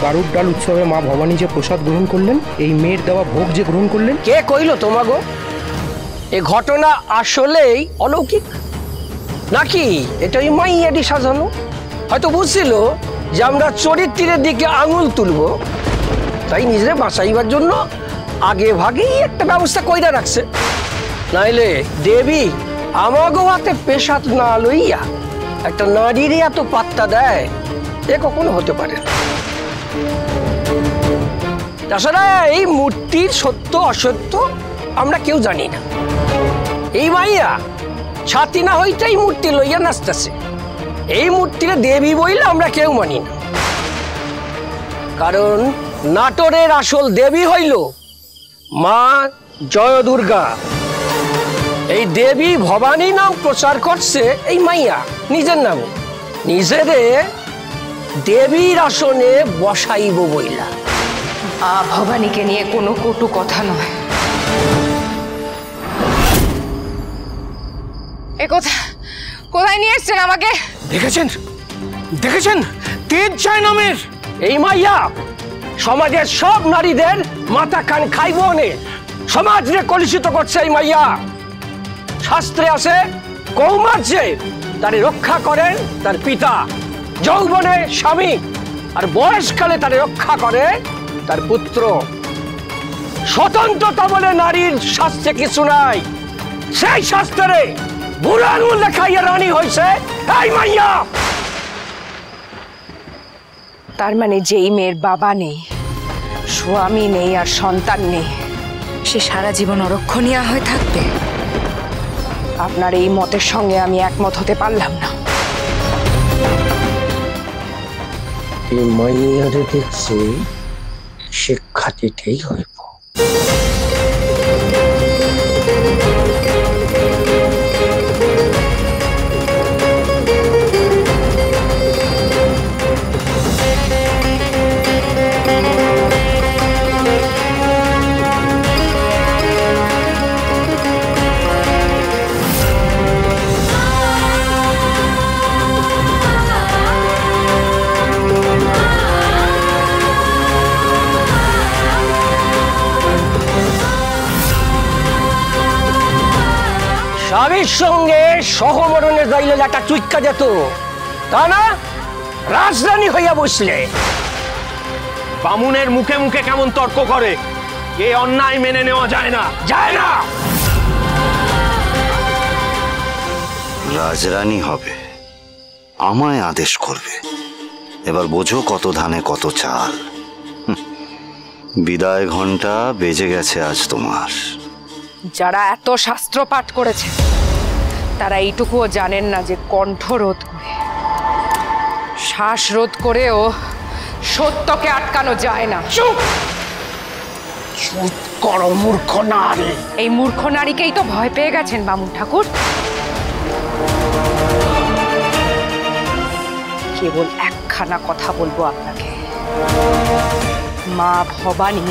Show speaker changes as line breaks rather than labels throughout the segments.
গারুর ডাল উৎসবে মা ভবানী যে প্রসাদ গ্রহণ করলেন, এই মেয়ের দেওয়া ভোগ যে গ্রহণ করলেন,
কে কইল তোমাগো এ ঘটনা আসলেই অলৌকিক নাকি এটা ওই মাইয়াডি সাজানো? হয়তো বুঝছিল যে আমরা চরিত্রের দিকে আঙুল তুলব, তাই নিজের বাঁচাইবার জন্য আগে ভাগেই একটা ব্যবস্থা কইরা রাখছে। নাইলে দেবী আমাগো হাতে পেশাদ না লইয়া একটা নারীর এত পাত্তা দেয়, এ কখনো হতে পারে না। তাছাড়া এই মূর্তির সত্য অসত্য আমরা কেউ জানি না। এই মাইয়া ছাতি না হইতেই মূর্তি লইয়া নাচতেছে। এই মূর্তির দেবী বইলে আমরা কেউ মানি না, কারণ নাটোরের আসল দেবী হইল মা জয় দুর্গা। এই দেবী ভবানী নাম প্রচার করছে এই মাইয়া নিজের নামে, নিজেরে দেবীর আসনে বসাইব বইলা।
ভবানীকে নিয়ে কোনো কটু কথা নয়। এ কোথায় নিয়ে এসছেন আমাকে?
দেখেছেন দেখেছেন তেজ জয় নামের এই মাইয়া সমাজের সব নারীদের মাথা কান খাইব নে সমাজকে কলুষিত করছে। এই মাইয়া শাস্ত্রে আছে কৌমার্যে তারে রক্ষা করেন তার পিতা, যৌবনে স্বামী, আর বয়সকালে তারে রক্ষা করে তার পুত্র। স্বতন্ত্রতা বলে নারীর শাস্ত্রে কিছু নাই। সেই শাস্ত্রে বুড়া আঙুল দেখাইয়া রানী হয়েছে এই মাইয়া।
তার মানে যেই মেয়ের বাবা নেই, স্বামী নেই আর সন্তান নেই, সে সারা জীবন অরক্ষণীয়া হয়ে থাকবে? আপনার এই মতের সঙ্গে আমি একমত হতে পারলাম না।
এই মাইয়ারে দেখছি শিক্ষা দিতেই হইব। স্বামীর সঙ্গে সহমরণে যাইলে একটা চুইক্কা যেত, তা না রাজধানী হইয়া বসলে।
বামুনের মুখে মুখে কেমন তর্ক করে, এই অন্যায় মেনে নেওয়া যায় না।
যায় না।
রাজরানী হবে, আমায় আদেশ করবে। এবার বোঝো কত ধানে কত চাল। বিদায় ঘন্টা বেজে গেছে আজ তোমার।
যারা এত শাস্ত্র পাঠ করেছে তারা এইটুকুও জানেন না যে কণ্ঠ রোধ করে, শ্বাস রোধ করেও সত্যকে আটকানো যায় না।
চুপ চুপ করো মূর্খ নারী।
এই মূর্খ নারীকেই তো ভয় পেয়ে গেছেন বামুন ঠাকুর। কেবল একখানা কথা বলবো আপনাকে, মা ভবানী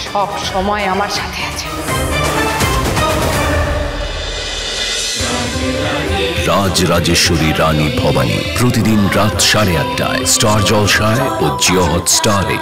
সব সময় আমার সাথে আছে।
রাজরাজেশ্বরী রানী ভবানী প্রতিদিন রাত 8:30টায় স্টার জলসায় ও জিও হটস্টারে।